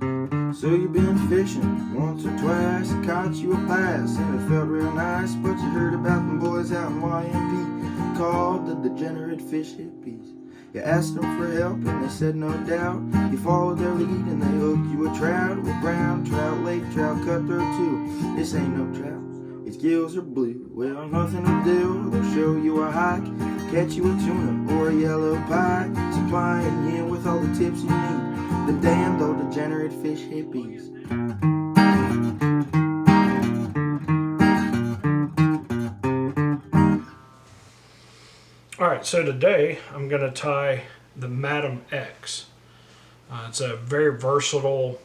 So you've been fishing once or twice, caught you a bass and it felt real nice, but you heard about them boys out in YMP called the Degenerate fish hippies. You asked them for help and they said no doubt. You followed their lead and they hooked you a trout. Well, brown trout, lake trout, cutthroat too. This ain't no trout, its gills are blue. Well, nothing to do, they'll show you a hike, catch you a tuna or a yellow pike, supplying you with all the tips you need. The damned old degenerate fish hippies. Alright, so today I'm going to tie the Madam X. It's a very versatile,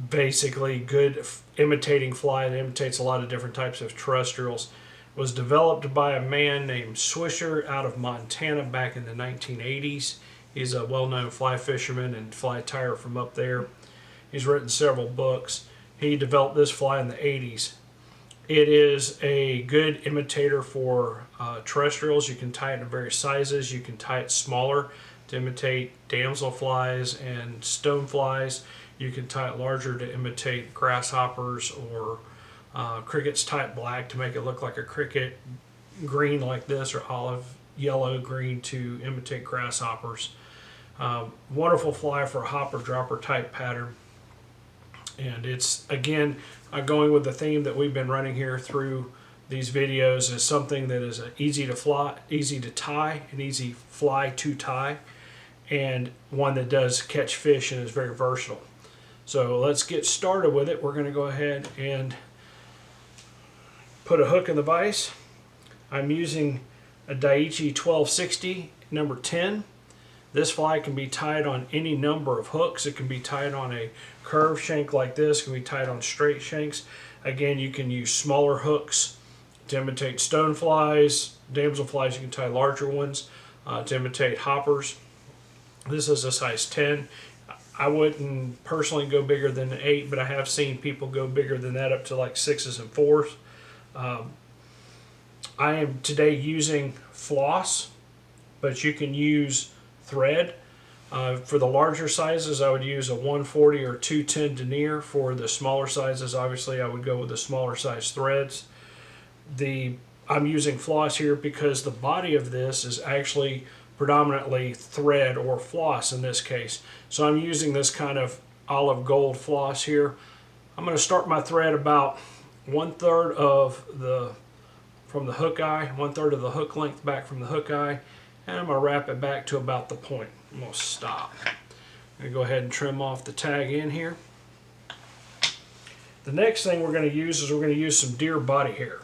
basically good imitating fly that imitates a lot of different types of terrestrials. It was developed by a man named Swisher out of Montana back in the 1980s. He's a well-known fly fisherman and fly tyer from up there. He's written several books. He developed this fly in the 80s. It is a good imitator for terrestrials. You can tie it in various sizes. You can tie it smaller to imitate damselflies and stoneflies. You can tie it larger to imitate grasshoppers or crickets. Tie it black to make it look like a cricket, green like this, or olive yellow green to imitate grasshoppers. Wonderful fly for a hopper dropper type pattern, and it's again going with the theme that we've been running here through these videos, is something that is easy to fly, easy to tie, an easy fly to tie, and one that does catch fish and is very versatile. So let's get started with it. We're going to go ahead and put a hook in the vise. I'm using a Daiichi 1260 number 10. This fly can be tied on any number of hooks. It can be tied on a curved shank like this. It can be tied on straight shanks. Again, you can use smaller hooks to imitate stoneflies, damselflies. You can tie larger ones to imitate hoppers. This is a size 10. I wouldn't personally go bigger than an 8, but I have seen people go bigger than that, up to like 6s and 4s. I am today using floss, but you can use thread. For the larger sizes, I would use a 140 or 210 denier. For the smaller sizes, obviously, I would go with the smaller size threads. I'm using floss here because the body of this is actually predominantly thread or floss in this case. So I'm using this kind of olive gold floss here. I'm going to start my thread about 1/3 of from the hook eye, 1/3 of the hook length back from the hook eye, and I'm going to wrap it back to about the point. I'm going to stop. I'm going to go ahead and trim off the tag in here. The next thing we're going to use is we're going to use some deer body hair.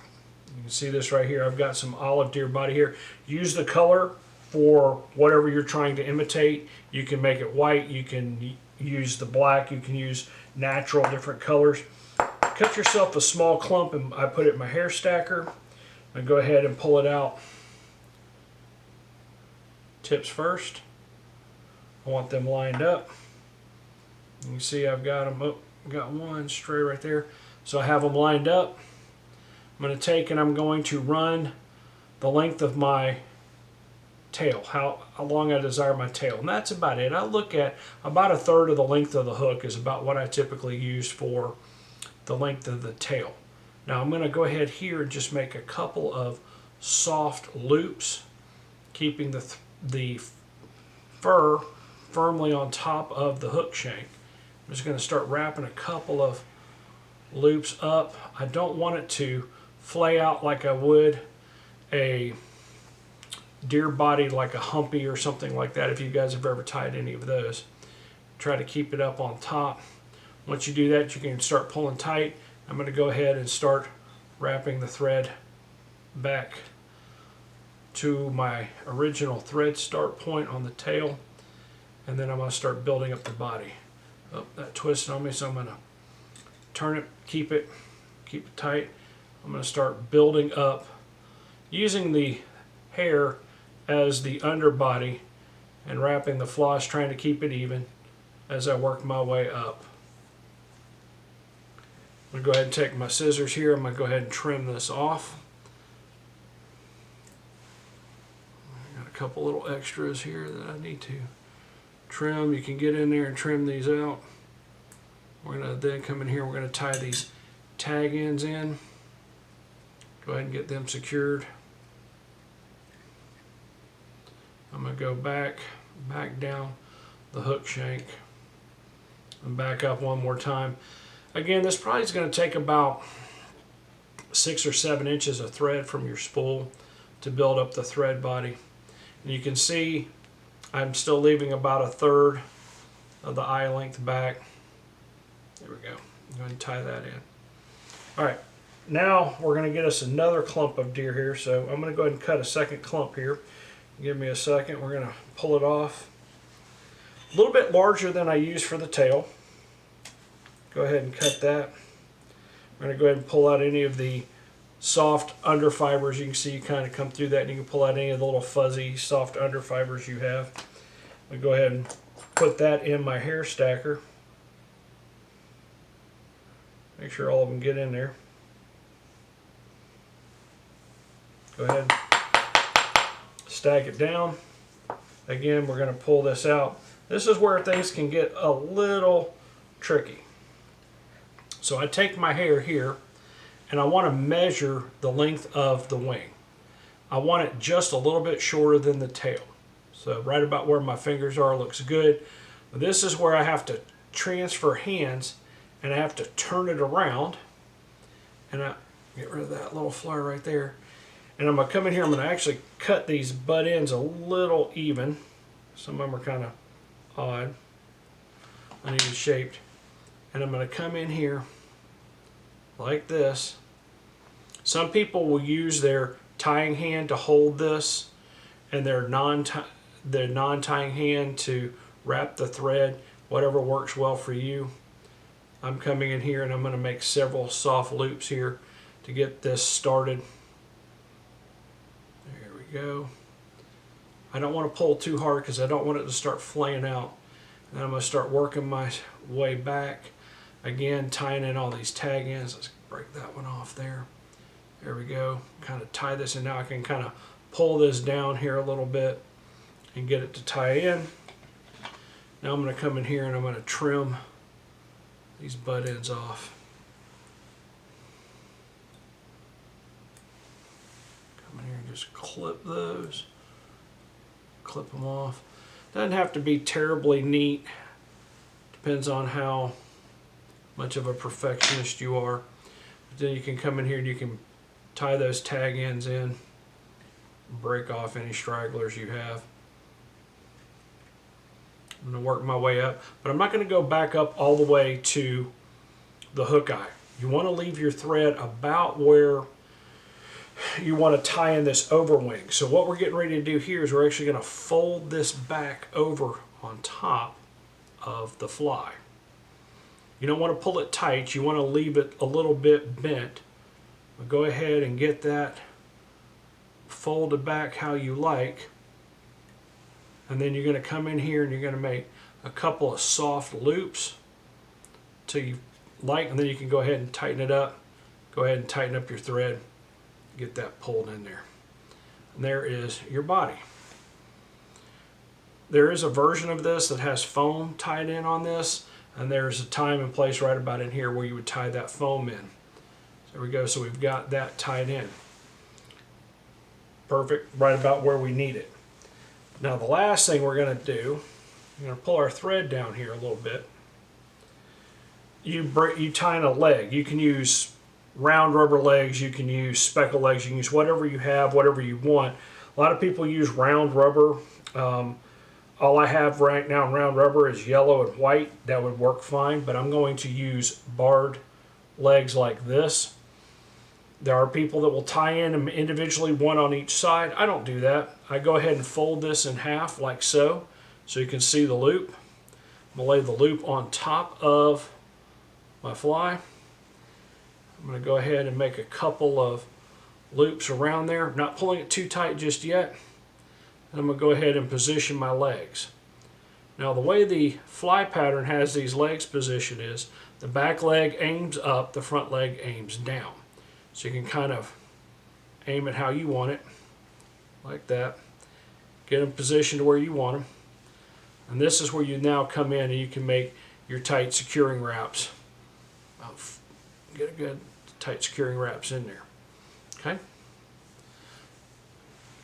You can see this right here. I've got some olive deer body hair. Use the color for whatever you're trying to imitate. You can make it white, you can use the black, you can use natural different colors. Cut yourself a small clump, and I put it in my hair stacker. I go ahead and pull it out. Tips first. I want them lined up. You can see I've got them up. Got one straight right there. So I have them lined up. I'm going to take and I'm going to run the length of my tail, how long I desire my tail, and that's about it. I look at about 1/3 of the length of the hook is about what I typically use for the length of the tail. Now I'm going to go ahead here and just make a couple of soft loops, keeping the fur firmly on top of the hook shank. I'm just going to start wrapping a couple of loops up. I don't want it to flay out like I would a deer body, like a humpy or something like that, if you guys have ever tied any of those. Try to keep it up on top. Once you do that, you can start pulling tight. I'm going to go ahead and start wrapping the thread back to my original thread start point on the tail, and then I'm going to start building up the body. Oh, that twisted on me, so I'm going to turn it, keep it tight. I'm going to start building up using the hair as the underbody and wrapping the floss, trying to keep it even as I work my way up. I'm going to go ahead and take my scissors here. I'm going to go ahead and trim this off. I got a couple little extras here that I need to trim. You can get in there and trim these out. We're going to then come in here, we're going to tie these tag ends in. Go ahead and get them secured. I'm going to go back down the hook shank and back up one more time. Again, this probably is going to take about 6 or 7 inches of thread from your spool to build up the thread body. And you can see I'm still leaving about 1/3 of the eye length back. There we go. I'm going to tie that in. All right, now we're going to get us another clump of deer here. So I'm going to go ahead and cut a second clump here. Give me a second. We're going to pull it off. A little bit larger than I used for the tail. Go ahead and cut that. I'm going to go ahead and pull out any of the soft under fibers. You can see you kind of come through that, and you can pull out any of the little fuzzy soft under fibers you have. I'm going to go ahead and put that in my hair stacker. Make sure all of them get in there. Go ahead, stack it down. Again, we're going to pull this out. This is where things can get a little tricky. So I take my hair here and I want to measure the length of the wing. I want it just a little bit shorter than the tail. So right about where my fingers are looks good. But this is where I have to transfer hands and I have to turn it around. And I get rid of that little flare right there. And I'm going to come in here, I'm going to actually cut these butt ends a little even. Some of them are kind of odd, uneven shaped. And I'm going to come in here like this. Some people will use their tying hand to hold this and their non-tying hand to wrap the thread, whatever works well for you. I'm coming in here and I'm going to make several soft loops here to get this started. There we go. I don't want to pull too hard because I don't want it to start flaying out. And I'm going to start working my way back. Again, tying in all these tag ends. Let's break that one off there. There we go. Kind of tie this in. Now I can kind of pull this down here a little bit and get it to tie in. Now I'm going to come in here and I'm going to trim these butt ends off. Come in here and just clip those. Clip them off. Doesn't have to be terribly neat. Depends on how much of a perfectionist you are. But then you can come in here and you can tie those tag ends in, break off any stragglers you have. I'm going to work my way up, but I'm not going to go back up all the way to the hook eye. You want to leave your thread about where you want to tie in this overwing. So what we're getting ready to do here is we're actually going to fold this back over on top of the fly. You don't want to pull it tight. You want to leave it a little bit bent. But go ahead and get that folded back how you like. And then you're going to come in here and you're going to make a couple of soft loops till you like, and then you can go ahead and tighten it up. Go ahead and tighten up your thread. Get that pulled in there. And there is your body. There is a version of this that has foam tied in on this, and there's a time and place right about in here where you would tie that foam in. So there we go. So we've got that tied in. Perfect, right about where we need it. Now the last thing we're going to do, we're going to pull our thread down here a little bit. You tie in a leg. You can use round rubber legs, you can use speckle legs, you can use whatever you have, whatever you want. A lot of people use round rubber. All I have right now in round rubber is yellow and white. That would work fine, but I'm going to use barred legs like this. There are people that will tie in them individually, one on each side. I don't do that. I go ahead and fold this in half like so you can see the loop. I'm going to lay the loop on top of my fly. I'm going to go ahead and make a couple of loops around there. I'm not pulling it too tight just yet. And I'm going to go ahead and position my legs. Now the way the fly pattern has these legs positioned is the back leg aims up, the front leg aims down. So you can kind of aim it how you want it, like that. Get them positioned where you want them. And this is where you now come in and you can make your tight securing wraps. Get a good tight securing wraps in there. Okay.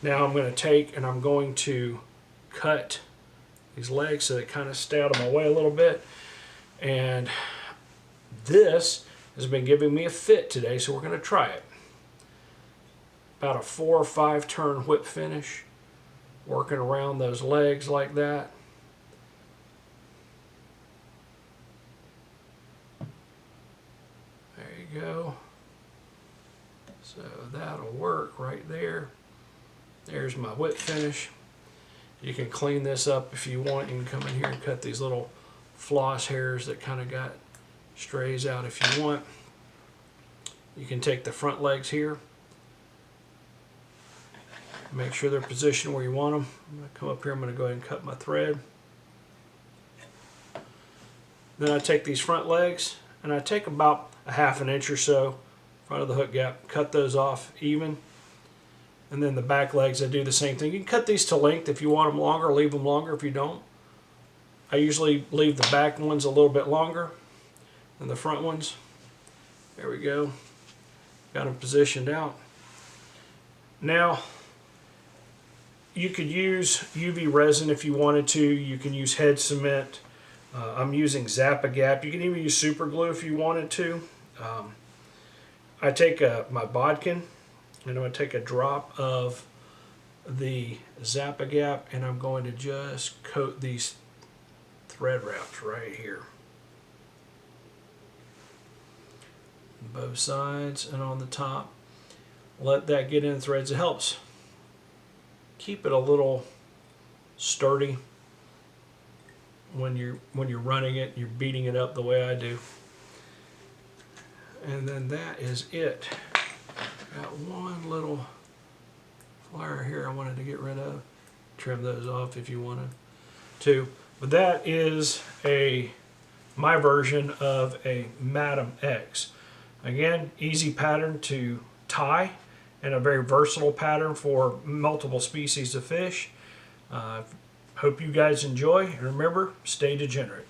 Now I'm going to take and I'm going to cut these legs so they kind of stay out of my way a little bit. And this has been giving me a fit today, so we're going to try it. About a 4 or 5 turn whip finish, working around those legs like that. There you go. So that'll work right there. There's my whip finish. You can clean this up if you want. You can come in here and cut these little floss hairs that kind of got strays out if you want. You can take the front legs here. Make sure they're positioned where you want them. I'm going to come up here, I'm going to go ahead and cut my thread. Then I take these front legs and I take about a 1/2 inch or so front of the hook gap, cut those off even. And then the back legs, I do the same thing. You can cut these to length if you want them longer, leave them longer if you don't. I usually leave the back ones a little bit longer than the front ones. There we go. Got them positioned out. Now, you could use UV resin if you wanted to. You can use head cement. I'm using Zap-A-Gap. You can even use super glue if you wanted to. I take my bodkin and I'm going to take a drop of the Zap-A-Gap and I'm going to just coat these thread wraps right here. Both sides and on the top. Let that get in threads. It helps keep it a little sturdy when you're running it, you're beating it up the way I do. And then that is it. Got one little flare here I wanted to get rid of. Trim those off if you wanted to. But that is my version of a Madam X. Again, easy pattern to tie and a very versatile pattern for multiple species of fish. Hope you guys enjoy, and remember, stay degenerate.